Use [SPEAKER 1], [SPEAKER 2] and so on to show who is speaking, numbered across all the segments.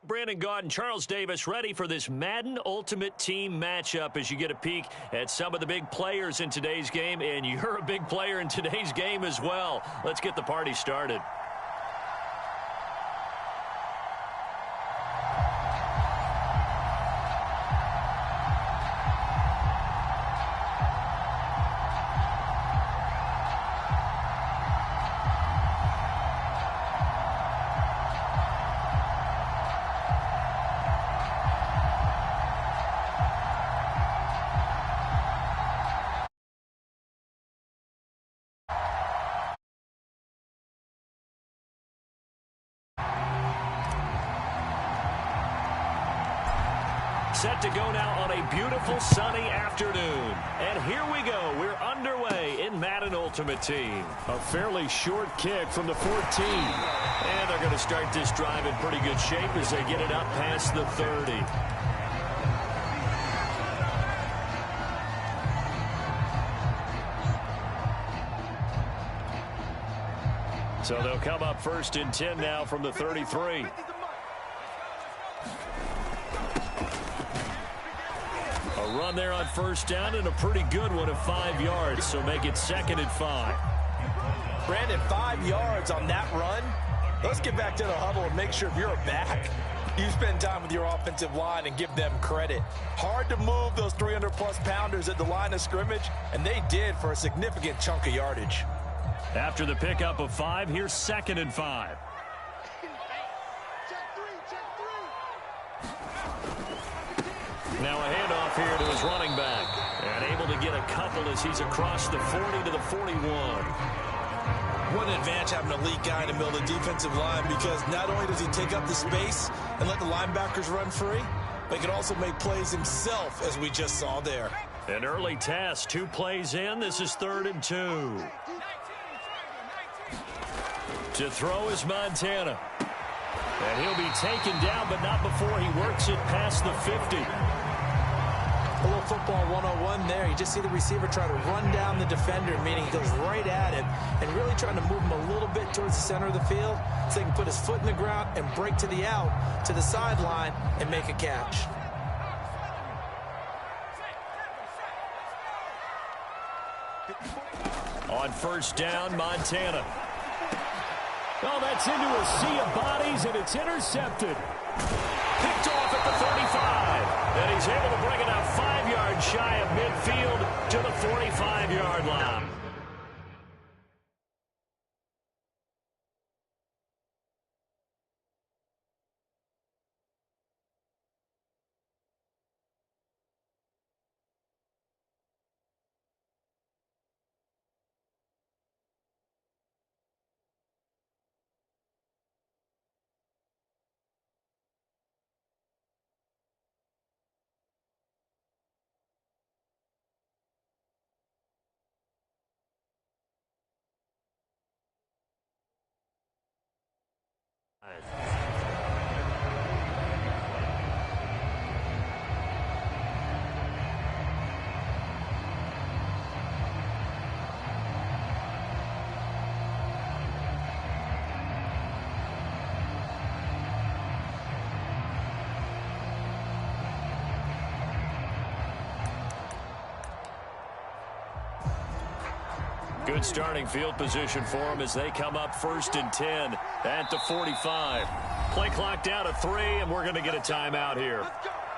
[SPEAKER 1] Brandon Gaud and Charles Davis ready for this Madden Ultimate Team matchup as you get a peek at some of the big players in today's game, and you're a big player in today's game as well. Let's get the party started. Set to go now on a beautiful sunny afternoon. And here we go. We're underway in Madden Ultimate Team.
[SPEAKER 2] A fairly short kick from the 14.
[SPEAKER 1] And they're going to start this drive in pretty good shape as they get it up past the 30. So they'll come up 1st and 10 now from the 33. A run there on 1st down and a pretty good one of 5 yards, so make it 2nd and 5.
[SPEAKER 3] Brandon, 5 yards on that run. Let's get back to the huddle and make sure if you're a back, you spend time with your offensive line and give them credit. Hard to move those 300-plus pounders at the line of scrimmage, and they did for a significant chunk of yardage.
[SPEAKER 1] After the pickup of 5, here's 2nd and 5. Now a handoff here to his running back. And able to get a couple as he's across the 40 to the 41.
[SPEAKER 3] What an advantage having a elite guy in the middle of the defensive line, because not only does he take up the space and let the linebackers run free, but he can also make plays himself, as we just saw there.
[SPEAKER 1] An early test, 2 plays in. This is 3rd and 2. To throw is Montana. And he'll be taken down, but not before he works it past the 50.
[SPEAKER 3] A little football 101 there. You just see the receiver try to run down the defender, meaning he goes right at him and really trying to move him a little bit towards the center of the field so he can put his foot in the ground and break to the out, to the sideline, and make a catch.
[SPEAKER 1] On 1st down, Montana. Oh, that's into a sea of bodies, and it's intercepted. Picked off at the 35. And he's able to bring it out 5 yards shy of midfield to the 45-yard line. Good starting field position for them as they come up 1st and 10 at the 45. Play clock down to 3, and we're going to get a timeout here.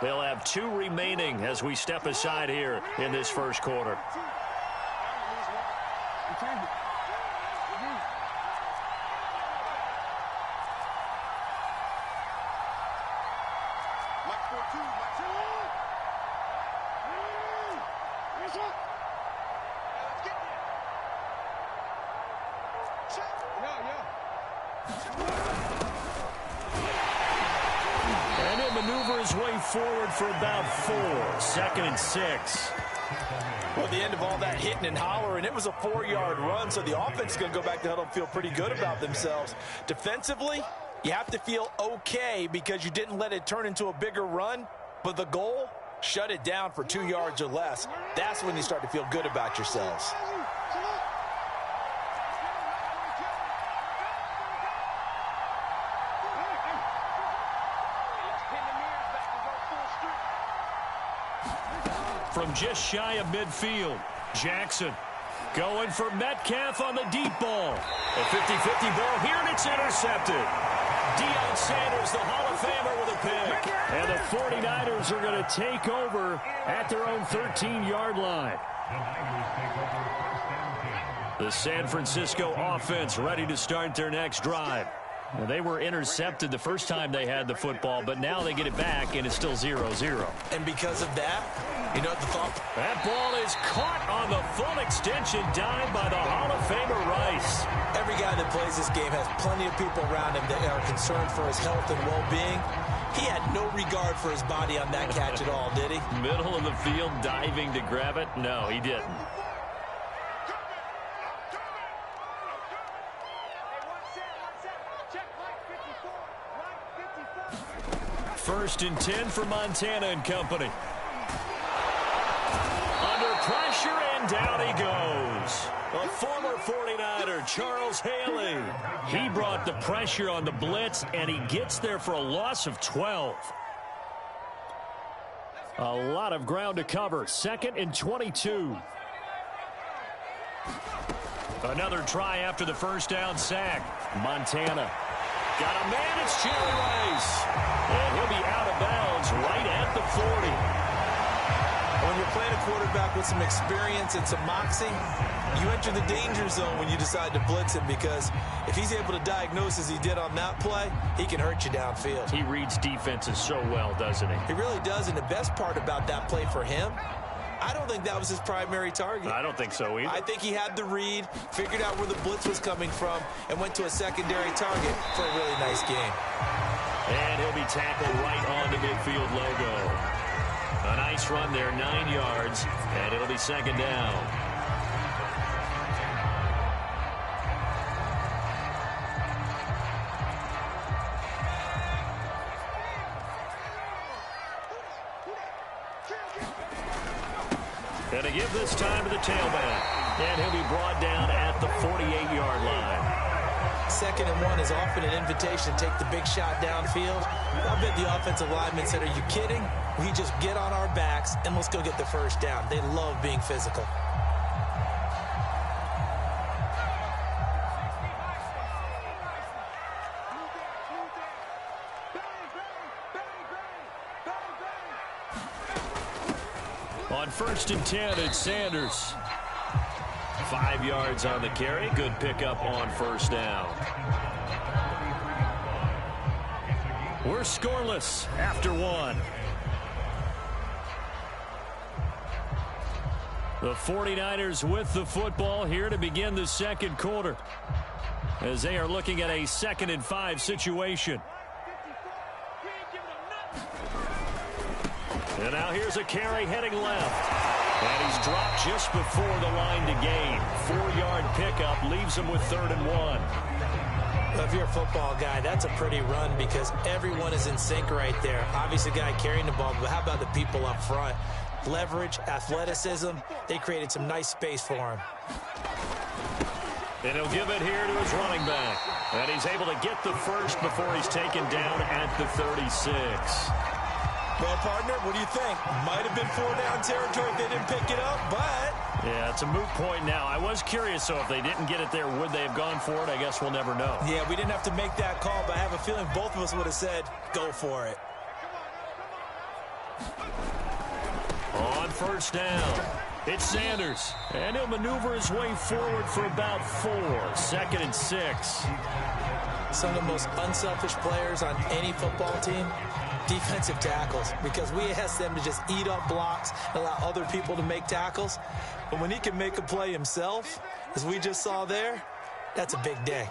[SPEAKER 1] They'll have 2 remaining as we step aside here in this 1st quarter. And he'll maneuver his way forward for about 4. 2nd and 6.
[SPEAKER 3] Well, at the end of all that hitting and hollering, it was a 4-yard run, so the offense is going to go back to the huddle and feel pretty good about themselves. Defensively, you have to feel okay because you didn't let it turn into a bigger run, but the goal, shut it down for 2 yards or less. That's when you start to feel good about yourselves.
[SPEAKER 1] From just shy of midfield, Jackson going for Metcalf on the deep ball. A 50-50 ball here, and it's intercepted. Deion Sanders, the Hall of Famer, with a pick. And the 49ers are going to take over at their own 13-yard line. The San Francisco offense ready to start their next drive. Well, they were intercepted the first time they had the football, but now they get it back, and it's still 0-0.
[SPEAKER 3] And because of that, you know what the thought?
[SPEAKER 1] That ball is caught on the full extension dive by the Hall of Famer Rice.
[SPEAKER 3] Every guy that plays this game has plenty of people around him that are concerned for his health and well-being. He had no regard for his body on that catch at all, did he?
[SPEAKER 1] Middle of the field, diving to grab it? No, he didn't. First and 10 for Montana and company. Under pressure, and down he goes. A former 49er, Charles Haley. He brought the pressure on the blitz, and he gets there for a loss of 12. A lot of ground to cover. 2nd and 22. Another try after the first down sack. Montana. Got a man, it's Jerry Rice. And he'll be out of bounds right at the 40.
[SPEAKER 3] When you're playing a quarterback with some experience and some moxie, you enter the danger zone when you decide to blitz him, because if he's able to diagnose as he did on that play, he can hurt you downfield.
[SPEAKER 1] He reads defenses so well, doesn't he?
[SPEAKER 3] He really does, and the best part about that play for him, I don't think that was his primary target.
[SPEAKER 1] I don't think so either.
[SPEAKER 3] I think he had the read, figured out where the blitz was coming from, and went to a secondary target for a really nice game.
[SPEAKER 1] And he'll be tackled right on the midfield logo. A nice run there, 9 yards, and it'll be 2nd down. And to give this time to the tailback. And he'll be brought down at the 48-yard line.
[SPEAKER 3] 2nd and 1 is often an invitation to take the big shot downfield. I bet the offensive lineman said, are you kidding? We just get on our backs and let's go get the first down. They love being physical.
[SPEAKER 1] On 1st and 10, it's Sanders. 5 yards on the carry. Good pickup on 1st down. We're scoreless after 1. The 49ers with the football here to begin the 2nd quarter, as they are looking at a 2nd and 5 situation. And now here's a carry heading left. And he's dropped just before the line to gain. 4-yard pickup leaves him with 3rd and 1.
[SPEAKER 3] Well, if you're a football guy, that's a pretty run, because everyone is in sync right there. Obviously, the guy carrying the ball, but how about the people up front? Leverage, athleticism, they created some nice space for him.
[SPEAKER 1] And he'll give it here to his running back. And he's able to get the first before he's taken down at the 36.
[SPEAKER 3] Well, partner, what do you think? Might have been 4-down territory if they didn't pick it up, but...
[SPEAKER 1] Yeah, it's a moot point now. I was curious, so if they didn't get it there, would they have gone for it? I guess we'll never know.
[SPEAKER 3] Yeah, we didn't have to make that call, but I have a feeling both of us would have said, go for it.
[SPEAKER 1] On 1st down, it's Sanders. And he'll maneuver his way forward for about 4. 2nd and 6.
[SPEAKER 3] Some of the most unselfish players on any football team, defensive tackles, because we ask them to just eat up blocks and allow other people to make tackles. But when he can make a play himself, as we just saw there, that's a big day.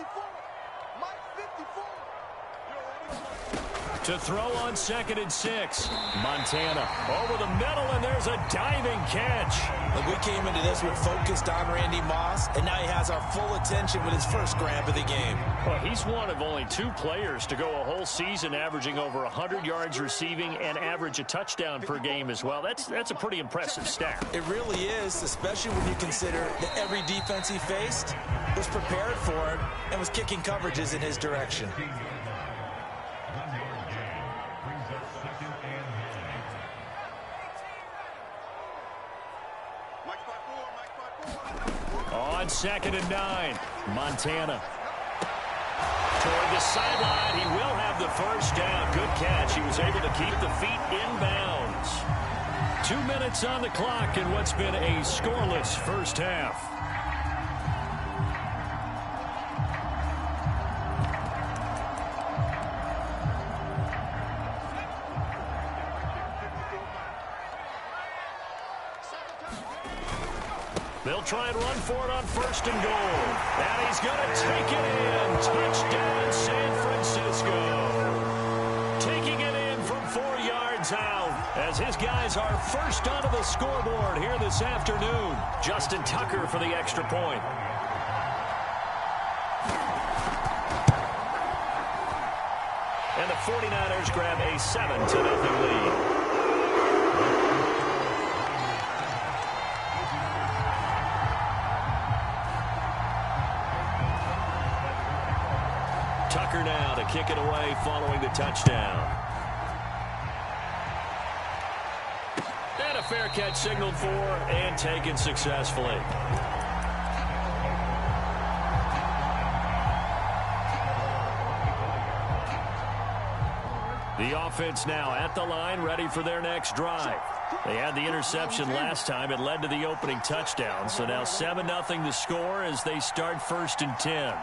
[SPEAKER 1] To throw on 2nd and 6. Montana over the middle, and there's a diving catch.
[SPEAKER 3] Look, we came into this one focused on Randy Moss, and now he has our full attention with his first grab of the game.
[SPEAKER 1] Well, he's one of only 2 players to go a whole season averaging over 100 yards receiving and average a touchdown per game as well. That's a pretty impressive stat.
[SPEAKER 3] It really is, especially when you consider that every defense he faced was prepared for him and was kicking coverages in his direction.
[SPEAKER 1] On 2nd and 9, Montana. Toward the sideline, he will have the first down. Good catch. He was able to keep the feet inbounds. 2 minutes on the clock in what's been a scoreless first half. They'll try and run for it on 1st and goal. And he's going to take it in. Touchdown, San Francisco. Taking it in from 4 yards out as his guys are first onto the scoreboard here this afternoon. Justin Tucker for the extra point. And the 49ers grab a 7-0 lead. Tucker now to kick it away following the touchdown. And a fair catch signaled for and taken successfully. The offense now at the line, ready for their next drive. They had the interception last time. It led to the opening touchdown. So now 7-0 the score as they start 1st and 10.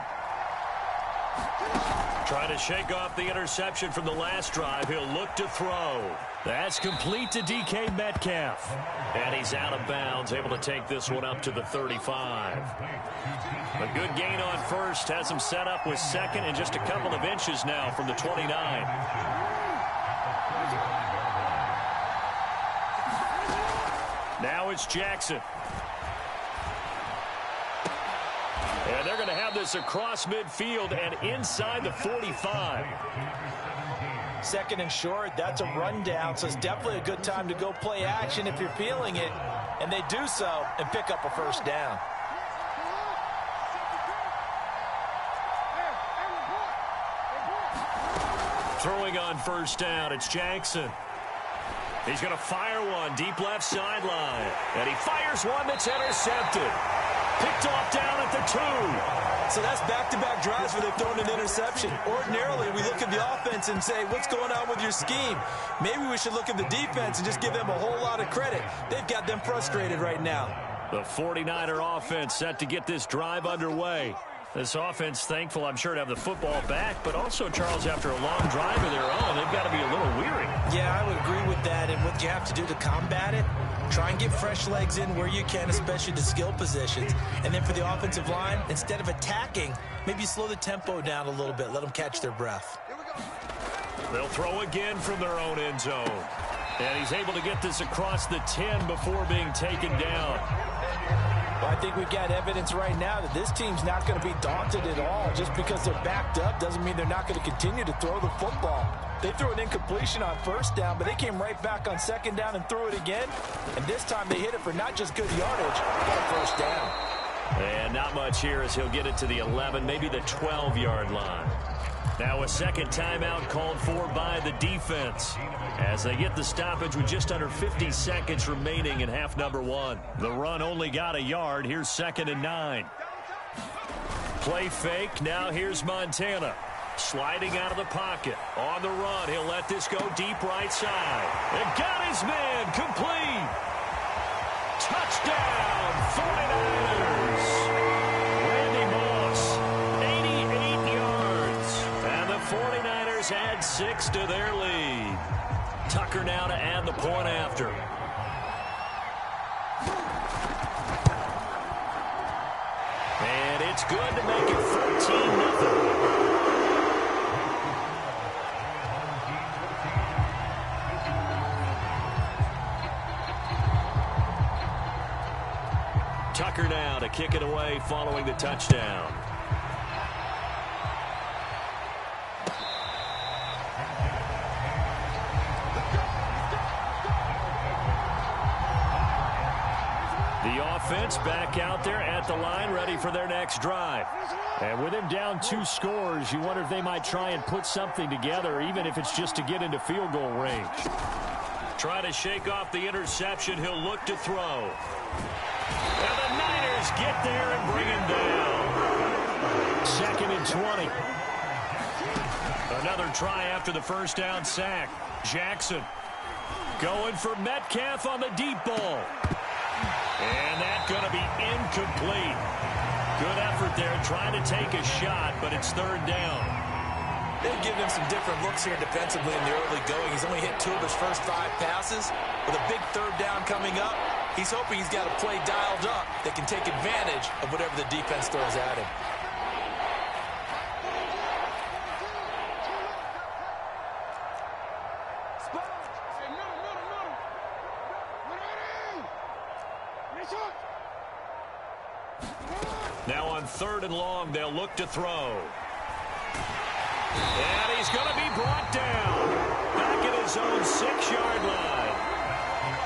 [SPEAKER 1] Trying to shake off the interception from the last drive. He'll look to throw. That's complete to DK Metcalf. And he's out of bounds, able to take this one up to the 35. A good gain on 1st. Has him set up with 2nd and just a couple of inches now from the 29. Now it's Jackson. And they're going to have this across midfield and inside the 45.
[SPEAKER 3] 2nd and short, that's a rundown, so it's definitely a good time to go play action if you're feeling it. And they do so and pick up a first down.
[SPEAKER 1] Throwing on 1st down, it's Jackson. He's going to fire one deep left sideline. And he fires one that's intercepted. Picked off down at the 2.
[SPEAKER 3] So that's back-to-back drives where they've thrown an interception. Ordinarily, we look at the offense and say, what's going on with your scheme? Maybe we should look at the defense and just give them a whole lot of credit. They've got them frustrated right now.
[SPEAKER 1] The 49er offense set to get this drive underway. This offense thankful, I'm sure, to have the football back, but also, Charles, after a long drive of their own, they've got to be a little weary.
[SPEAKER 3] Yeah, I would agree with that, and what you have to do to combat it, try and get fresh legs in where you can, especially the skill positions. And then for the offensive line, instead of attacking, maybe slow the tempo down a little bit, let them catch their breath.
[SPEAKER 1] They'll throw again from their own end zone. And he's able to get this across the 10 before being taken down.
[SPEAKER 3] Well, I think we've got evidence right now that this team's not going to be daunted at all. Just because they're backed up doesn't mean they're not going to continue to throw the football. They threw an incompletion on 1st down, but they came right back on 2nd down and threw it again. And this time they hit it for not just good yardage, but a 1st down.
[SPEAKER 1] And not much here as he'll get it to the 11, maybe the 12-yard line. Now a 2nd timeout called for by the defense as they get the stoppage with just under 50 seconds remaining in half number 1. The run only got a yard. Here's 2nd and 9. Play fake. Now here's Montana. Sliding out of the pocket. On the run. He'll let this go deep right side. And got his man complete. Touchdown, 49ers. Randy Moss, 88 yards. And the 49ers add 6 to their lead. Tucker now to add the point after. And it's good to make it 14-0. Tucker now to kick it away following the touchdown. The offense back out there at the line, ready for their next drive. And with him down 2 scores, you wonder if they might try and put something together, even if it's just to get into field goal range. Try to shake off the interception. He'll look to throw. And the Niners get there and bring him down. 2nd and 20. Another try after the first down sack. Jackson going for Metcalf on the deep ball. And that's going to be incomplete. Good effort there trying to take a shot, but it's 3rd down.
[SPEAKER 3] They've given him some different looks here defensively in the early going. He's only hit 2 of his first 5 passes. With a big 3rd down coming up, he's hoping he's got a play dialed up that can take advantage of whatever the defense throws at him.
[SPEAKER 1] Now on 3rd and long, they'll look to throw. And he's going to be brought down. Back at his own 6-yard line.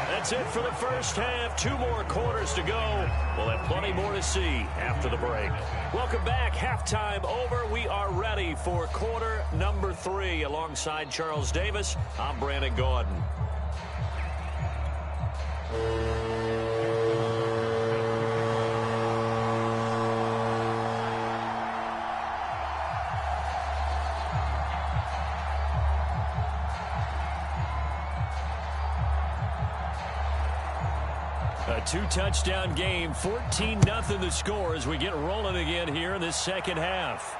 [SPEAKER 1] That's it for the first half. 2 more quarters to go. We'll have plenty more to see after the break. Welcome back. Halftime over. We are ready for quarter number 3. Alongside Charles Davis, I'm Brandon Gaudin. A 2-touchdown game, 14-0 the score as we get rolling again here in this second half.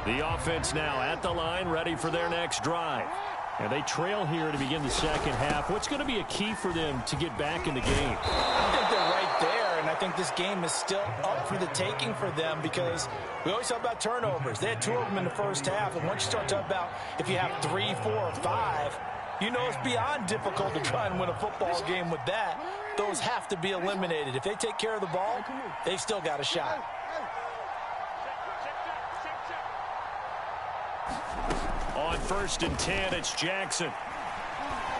[SPEAKER 1] The offense now at the line, ready for their next drive. And they trail here to begin the second half. What's going to be a key for them to get back in the game?
[SPEAKER 3] I think they're right there, and I think this game is still up for the taking for them because we always talk about turnovers. They had 2 of them in the first half, and once you start talking about if you have 3, 4, or 5, you know it's beyond difficult to try and win a football game with that. Those have to be eliminated. If they take care of the ball, they've still got a shot.
[SPEAKER 1] On 1st and 10, it's Jackson.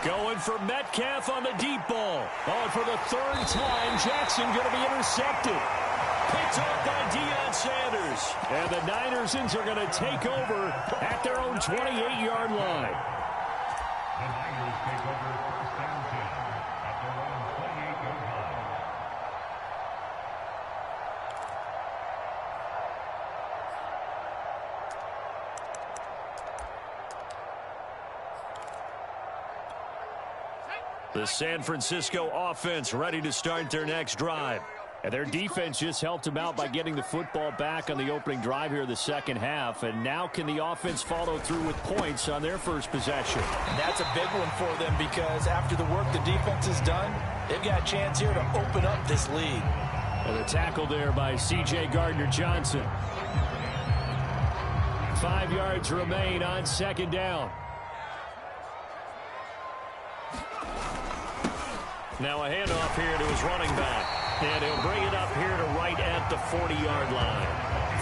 [SPEAKER 1] Going for Metcalf on the deep ball. Oh, for the 3rd time, Jackson going to be intercepted. Picked off by Deion Sanders. And the Niners are going to take over at their own 28-yard line.
[SPEAKER 4] The Niners take over 1st and 10 at their own 28-yard line.
[SPEAKER 1] The San Francisco offense ready to start their next drive. And their defense just helped them out by getting the football back on the opening drive here in the second half. And now can the offense follow through with points on their first possession?
[SPEAKER 3] And that's a big one for them because after the work the defense has done, they've got a chance here to open up this lead.
[SPEAKER 1] And the tackle there by C.J. Gardner-Johnson. 5 yards remain on 2nd down. Now a handoff here to his running back. And he'll bring it up here to right at the 40-yard line.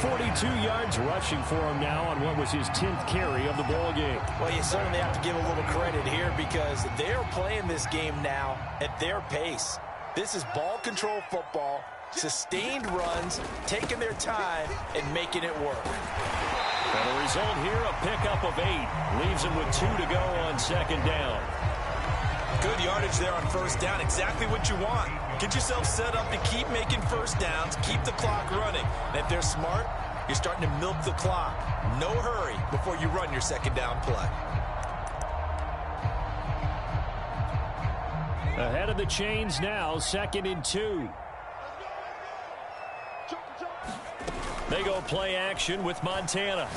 [SPEAKER 1] 42 yards rushing for him now on what was his 10th carry of the ball game.
[SPEAKER 3] Well, you certainly have to give a little credit here because they're playing this game now at their pace. This is ball control football, sustained runs, taking their time, and making it work.
[SPEAKER 1] And the result here, a pickup of 8. Leaves him with 2 to go on 2nd down.
[SPEAKER 3] Good yardage there on 1st down. Exactly what you want. Get yourself set up to keep making 1st downs, keep the clock running. And if they're smart, you're starting to milk the clock. No hurry before you run your 2nd down play.
[SPEAKER 1] Ahead of the chains now, 2nd and 2. They go play action with Montana.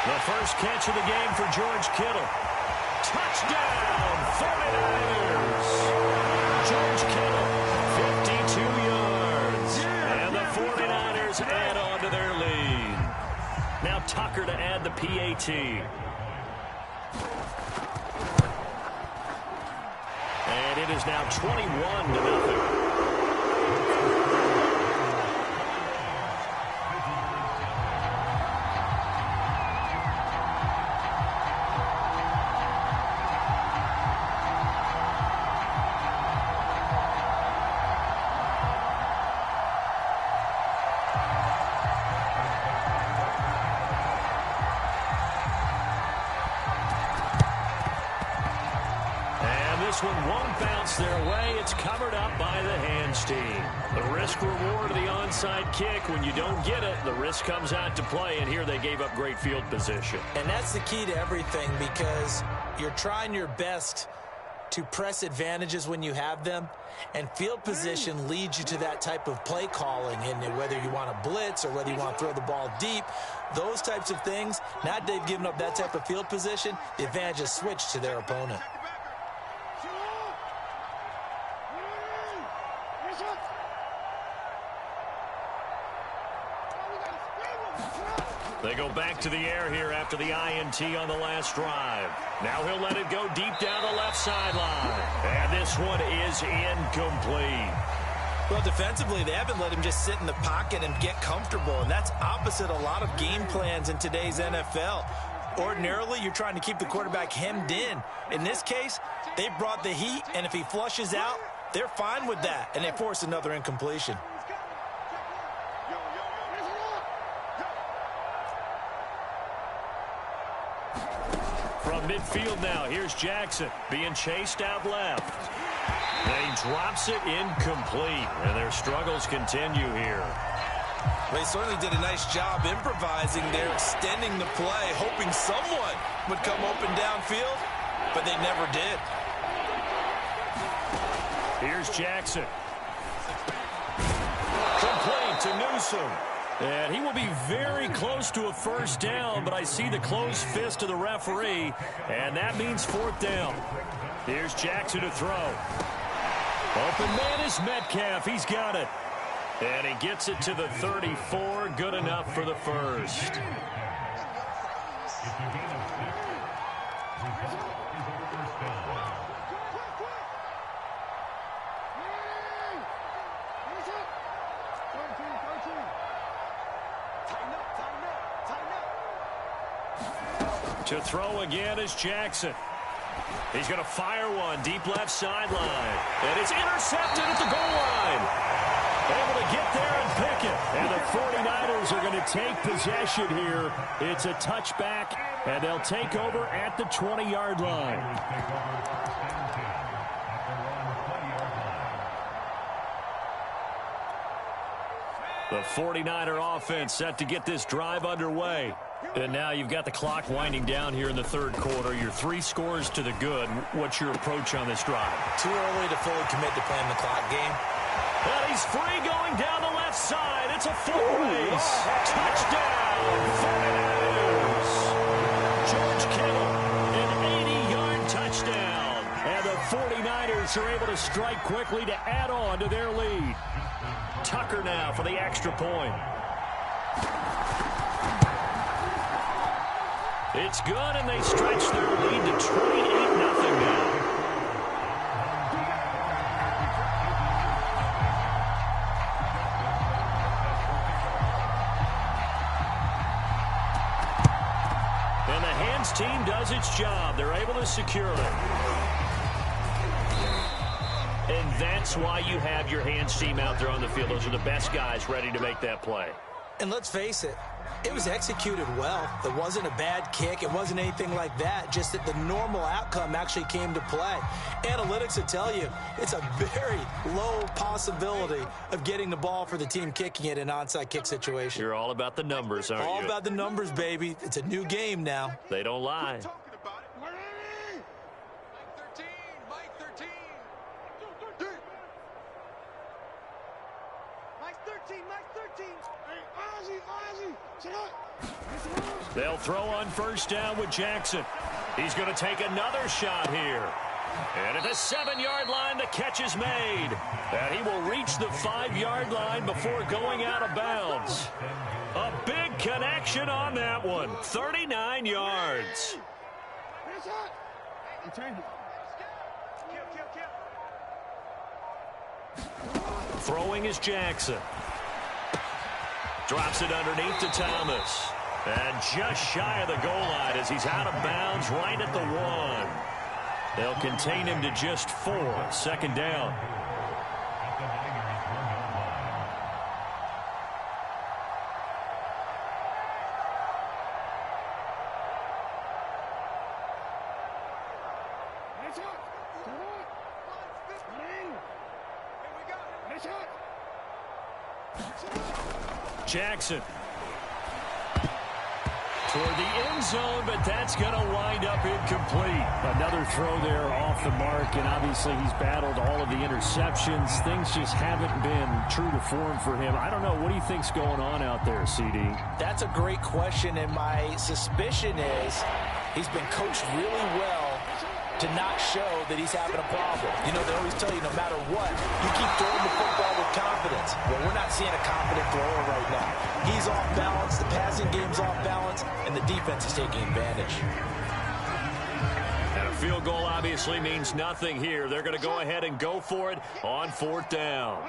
[SPEAKER 1] The first catch of the game for George Kittle. Touchdown, 49ers. George Kittle, 52 yards. And the 49ers add on to their lead. Now Tucker to add the PAT. And it is now 21-0. this one won't bounce their way. It's covered up by the hands team. The risk reward of the onside kick. When you don't get it, the risk comes out to play, and here they gave up great field position.
[SPEAKER 3] And that's the key to everything, because you're trying your best to press advantages when you have them, and field position leads you to that type of play calling. And whether you want to blitz or whether you want to throw the ball deep, those types of things, now that they've given up that type of field position, the advantage is switched to their opponent.
[SPEAKER 1] They go back to the air here after the INT on the last drive. Now he'll let it go deep down the left sideline. And this one is incomplete.
[SPEAKER 3] Well, defensively, they haven't let him just sit in the pocket and get comfortable, and that's opposite a lot of game plans in today's NFL. Ordinarily, you're trying to keep the quarterback hemmed in. In this case, they brought the heat, and if he flushes out, they're fine with that, and they force another incompletion.
[SPEAKER 1] From midfield now, here's Jackson being chased out left. And he drops it incomplete, and their struggles continue here.
[SPEAKER 3] They certainly did a nice job improvising there, extending the play, hoping someone would come open downfield, but they never did.
[SPEAKER 1] Here's Jackson. Complete to Newsom. And he will be very close to a first down, but I see the closed fist of the referee, and that means fourth down. Here's Jackson to throw. Open man is Metcalf. He's got it. And he gets it to the 34. Good enough for the first. To throw again is Jackson. He's going to fire one deep left sideline. And it's intercepted at the goal line. Able to get there and pick it. And the 49ers are going to take possession here. It's a touchback, and they'll take over at the 20-yard line. The 49er offense set to get this drive underway. And now you've got the clock winding down here in the third quarter. You're 3 scores to the good. What's your approach on this drive?
[SPEAKER 3] Too early to fully commit to playing the clock game.
[SPEAKER 1] And he's free going down the left side. It's a full race. Touchdown, 49ers. George Kittle, an 80-yard touchdown. And the 49ers are able to strike quickly to add on to their lead. Tucker now for the extra point. It's good, and they stretch their lead to 28-0 now. And the hands team does its job. They're able to secure it. And that's why you have your hands team out there on the field. Those are the best guys ready to make that play.
[SPEAKER 3] And let's face it, it was executed well. It wasn't a bad kick. It wasn't anything like that. Just that the normal outcome actually came to play. Analytics will tell you it's a very low possibility of getting the ball for the team kicking it in an onside kick situation.
[SPEAKER 1] You're all about the numbers, aren't you?
[SPEAKER 3] All about the numbers, baby. It's a new game now.
[SPEAKER 1] They don't lie. They'll throw on first down with Jackson. He's going to take another shot here. And at the 7-yard line, the catch is made. And he will reach the 5-yard line before going out of bounds. A big connection on that one. 39 yards. Throwing is Jackson. Drops it underneath to Thomas. And just shy of the goal line as he's out of bounds right at the 1. They'll contain him to just 4. Second down. Jackson. Toward the end zone, but that's going to wind up incomplete. Another throw there off the mark, and obviously he's battled all of the interceptions. Things just haven't been true to form for him. I don't know. What do you think's going on out there, CD?
[SPEAKER 3] That's a great question, and my suspicion is he's been coached really well to not show that he's having a problem. You know, they always tell you no matter what, you keep throwing the football with confidence. Well, we're not seeing a confident thrower right now. He's off balance, the passing game's off balance, and the defense is taking advantage.
[SPEAKER 1] And a field goal obviously means nothing here. They're going to go ahead and go for it on 4th down.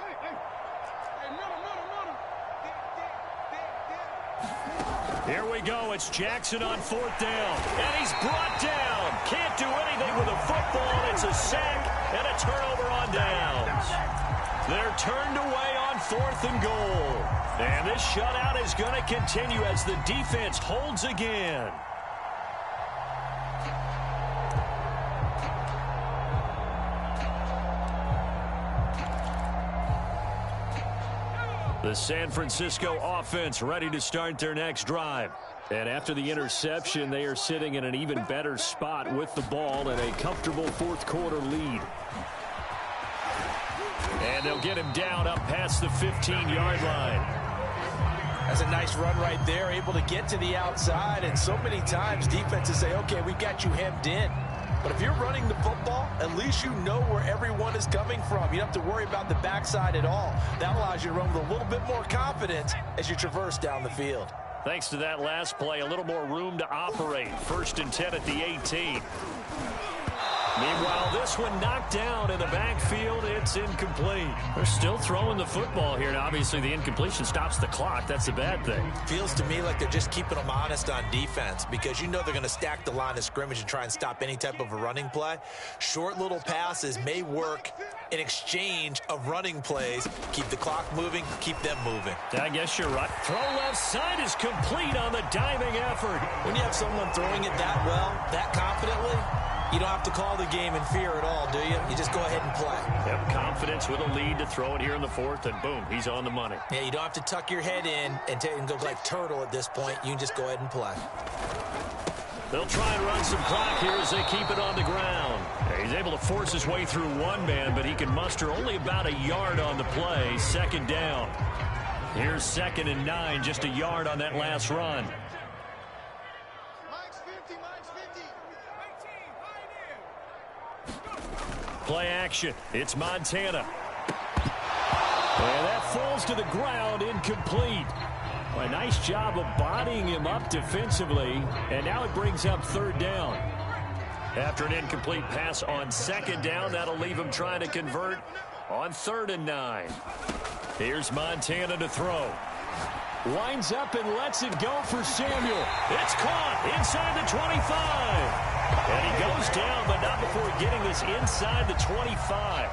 [SPEAKER 1] Here we go. It's Jackson on 4th down. And he's brought down. Can't do anything with a football. It's a sack and a turnover on downs. They're turned away on 4th and goal. And this shutout is going to continue as the defense holds again. The San Francisco offense ready to start their next drive. And after the interception, they are sitting in an even better spot with the ball and a comfortable 4th quarter lead. And they'll get him down up past the 15-yard line.
[SPEAKER 3] That's a nice run right there, able to get to the outside. And so many times defenses say, okay, we got you hemmed in. But if you're running the football, at least you know where everyone is coming from. You don't have to worry about the backside at all. That allows you to run with a little bit more confidence as you traverse down the field.
[SPEAKER 1] Thanks to that last play, a little more room to operate. 1st and 10 at the 18. Meanwhile, this one knocked down in the backfield. It's incomplete. They're still throwing the football here, and obviously the incompletion stops the clock. That's a bad thing.
[SPEAKER 3] Feels to me like they're just keeping them honest on defense because you know they're going to stack the line of scrimmage and try and stop any type of a running play. Short little passes may work in exchange of running plays. Keep the clock moving, keep them moving.
[SPEAKER 1] I guess you're right. Throw left side is complete on the diving effort.
[SPEAKER 3] When you have someone throwing it that well, that confidently, you don't have to call the game in fear at all, do you? You just go ahead and play.
[SPEAKER 1] Have confidence with a lead to throw it here in the 4th, and boom, he's on the money.
[SPEAKER 3] Yeah, you don't have to tuck your head in and go like turtle at this point. You can just go ahead and play.
[SPEAKER 1] They'll try and run some clock here as they keep it on the ground. He's able to force his way through one man, but he can muster only about a yard on the play. 2nd down. Here's 2nd and 9, just a yard on that last run. Play action. It's Montana. And that falls to the ground, incomplete. A nice job of bodying him up defensively, and now it brings up 3rd down. After an incomplete pass on 2nd down, that'll leave him trying to convert on 3rd and 9. Here's Montana to throw. Winds up and lets it go for Samuel. It's caught inside the 25. And he goes down, but not before getting this inside the 25.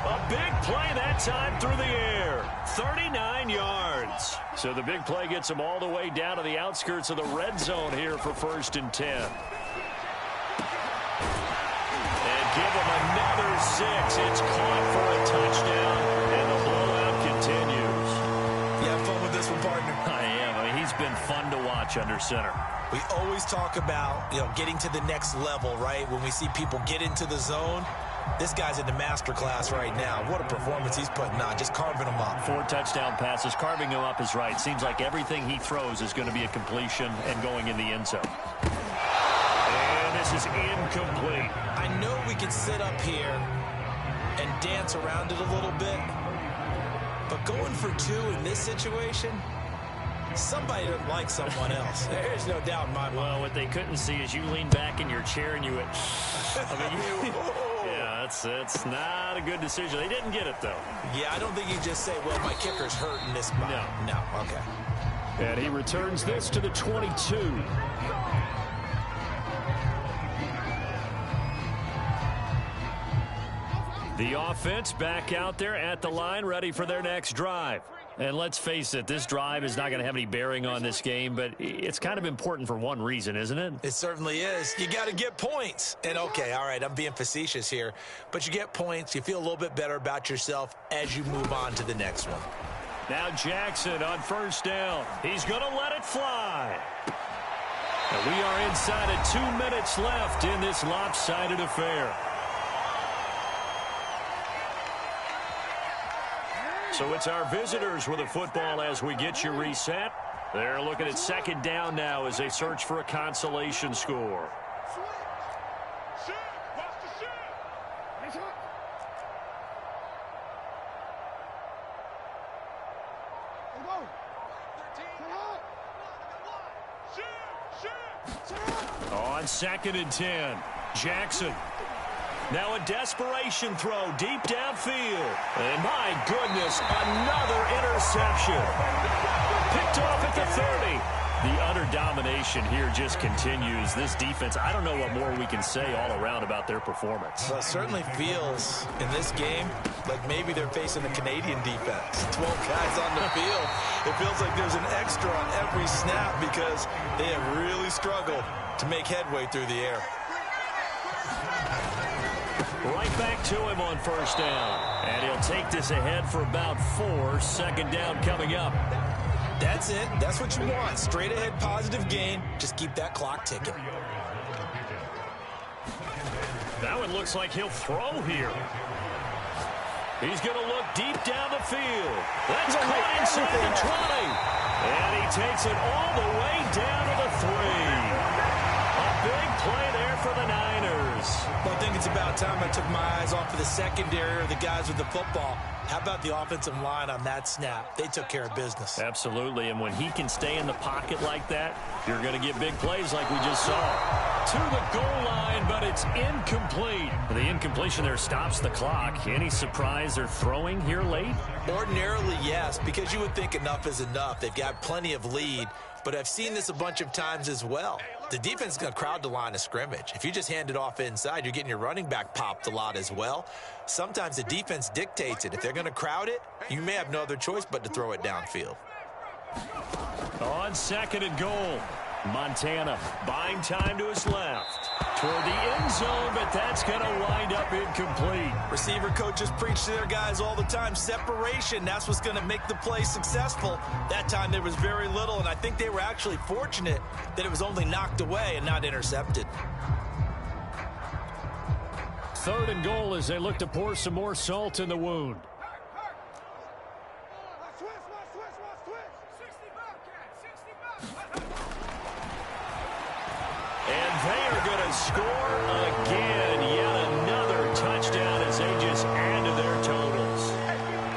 [SPEAKER 1] A big play that time through the air. 39 yards. So the big play gets him all the way down to the outskirts of the red zone here for 1st and 10. And give him another 6. It's caught for a touchdown, and the blowout continues.
[SPEAKER 3] You have fun with this one, partner?
[SPEAKER 1] I am. I mean, he's been fun to watch under center.
[SPEAKER 3] We always talk about, getting to the next level, right? When we see people get into the zone, this guy's in the master class right now. What a performance he's putting on, just carving them up.
[SPEAKER 1] 4 touchdown passes. Carving him up is right. Seems like everything he throws is going to be a completion and going in the end zone. And this is incomplete.
[SPEAKER 3] I know we can sit up here and dance around it a little bit, but going for 2 in this situation, somebody doesn't like someone else. There's no doubt in my mind.
[SPEAKER 1] Well, what they couldn't see is you lean back in your chair and you went, yeah, that's not a good decision. They didn't get it, though.
[SPEAKER 3] Yeah, I don't think you just say, well, my kicker's hurt in this spot. No, okay.
[SPEAKER 1] And he returns this to the 22. The offense back out there at the line, ready for their next drive. And let's face it, this drive is not going to have any bearing on this game, but it's kind of important for one reason, isn't it?
[SPEAKER 3] It certainly is. You got to get points. And, okay, all right, I'm being facetious here, but you get points. You feel a little bit better about yourself as you move on to the next one.
[SPEAKER 1] Now Jackson on first down. He's going to let it fly. And we are inside of 2 minutes left in this lopsided affair. So it's our visitors with the football as we get you reset. They're looking at second down now as they search for a consolation score. On 2nd and 10, Jackson. Now a desperation throw deep downfield. And my goodness, another interception. Picked off at the 30. The utter domination here just continues. This defense, I don't know what more we can say all around about their performance.
[SPEAKER 3] Well, it certainly feels in this game like maybe they're facing a Canadian defense. 12 guys on the field. It feels like there's an extra on every snap because they have really struggled to make headway through the air.
[SPEAKER 1] Right back to him on first down. And he'll take this ahead for about 4. Second down coming up.
[SPEAKER 3] That's it. That's what you want. Straight ahead positive gain. Just keep that clock ticking.
[SPEAKER 1] That one looks like he'll throw here. He's going to look deep down the field. That's caught inside the 20. And he takes it all the way down to the 3. A big play there for the Niners.
[SPEAKER 3] Well, I think it's about time I took my eyes off of the secondary or the guys with the football. How about the offensive line on that snap? They took care of business.
[SPEAKER 1] Absolutely, and when he can stay in the pocket like that, you're going to get big plays like we just saw. To the goal line, but it's incomplete. The incompletion there stops the clock. Any surprise they're throwing here late?
[SPEAKER 3] Ordinarily, yes, because you would think enough is enough. They've got plenty of lead, but I've seen this a bunch of times as well. The defense is going to crowd the line of scrimmage. If you just hand it off inside, you're getting your running back popped a lot as well. Sometimes the defense dictates it. If they're going to crowd it, you may have no other choice but to throw it downfield.
[SPEAKER 1] On 2nd and goal, Montana buying time to his left. Toward the end zone, but that's going to wind up incomplete.
[SPEAKER 3] Receiver coaches preach to their guys all the time. Separation, that's what's going to make the play successful. That time there was very little, and I think they were actually fortunate that it was only knocked away and not intercepted.
[SPEAKER 1] 3rd and goal as they look to pour some more salt in the wound. And they are going to score again. Yet another touchdown as they just add to their totals.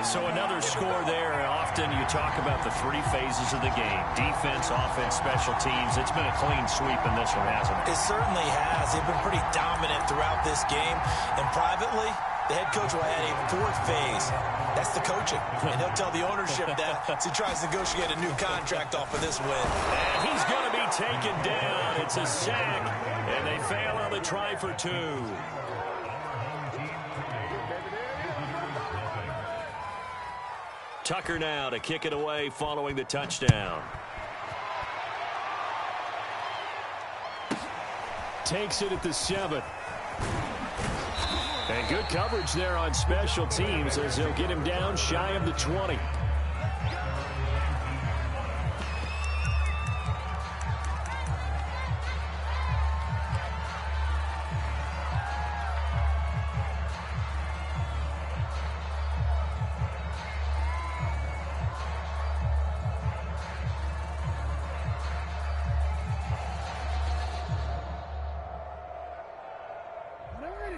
[SPEAKER 1] So another score there. Often you talk about the 3 phases of the game. Defense, offense, special teams. It's been a clean sweep in this one, hasn't it?
[SPEAKER 3] It certainly has. They've been pretty dominant throughout this game. And privately, the head coach will add a 4th phase. That's the coaching. And he'll tell the ownership that as he tries to negotiate a new contract off of this win.
[SPEAKER 1] And he's going to be taken down. It's a sack, and they fail on the try for 2. Tucker now to kick it away following the touchdown. Takes it at the 7. And good coverage there on special teams as they'll get him down shy of the 20.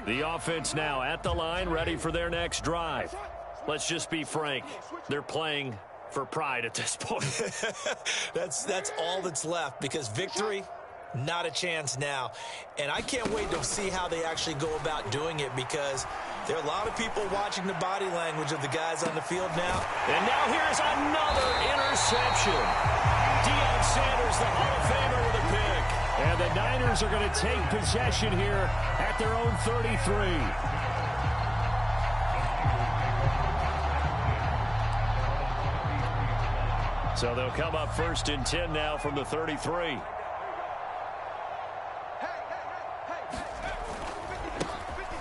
[SPEAKER 1] The offense now at the line, ready for their next drive. Let's just be frank. They're playing for pride at this point.
[SPEAKER 3] That's all that's left because victory, not a chance now. And I can't wait to see how they actually go about doing it because there are a lot of people watching the body language of the guys on the field now.
[SPEAKER 1] And now here's another interception. Deion Sanders, the Hall of Famer, with a pick. And the Niners are going to take possession here at their own 33. So they'll come up 1st and 10 now from the 33.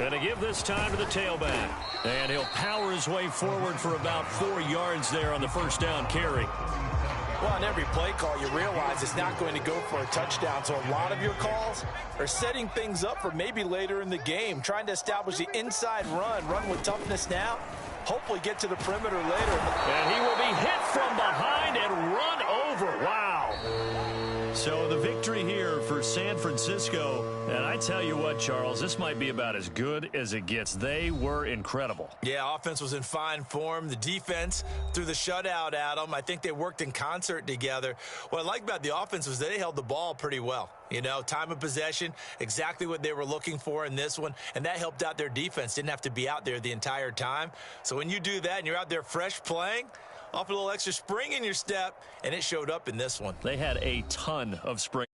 [SPEAKER 1] Going to give this time to the tailback. And he'll power his way forward for about 4 yards there on the first down carry.
[SPEAKER 3] Well, on every play call, you realize it's not going to go for a touchdown. So a lot of your calls are setting things up for maybe later in the game, trying to establish the inside run with toughness now, hopefully get to the perimeter later.
[SPEAKER 1] And he will be hit from behind and run over. Wow. So the victory here for San Francisco. And I tell you what, Charles, this might be about as good as it gets. They were incredible.
[SPEAKER 3] Yeah, offense was in fine form. The defense threw the shutout at them. I think they worked in concert together. What I like about the offense was they held the ball pretty well. You know, time of possession, exactly what they were looking for in this one, and that helped out their defense. Didn't have to be out there the entire time. So when you do that and you're out there fresh playing, off a little extra spring in your step, and it showed up in this one.
[SPEAKER 1] They had a ton of spring.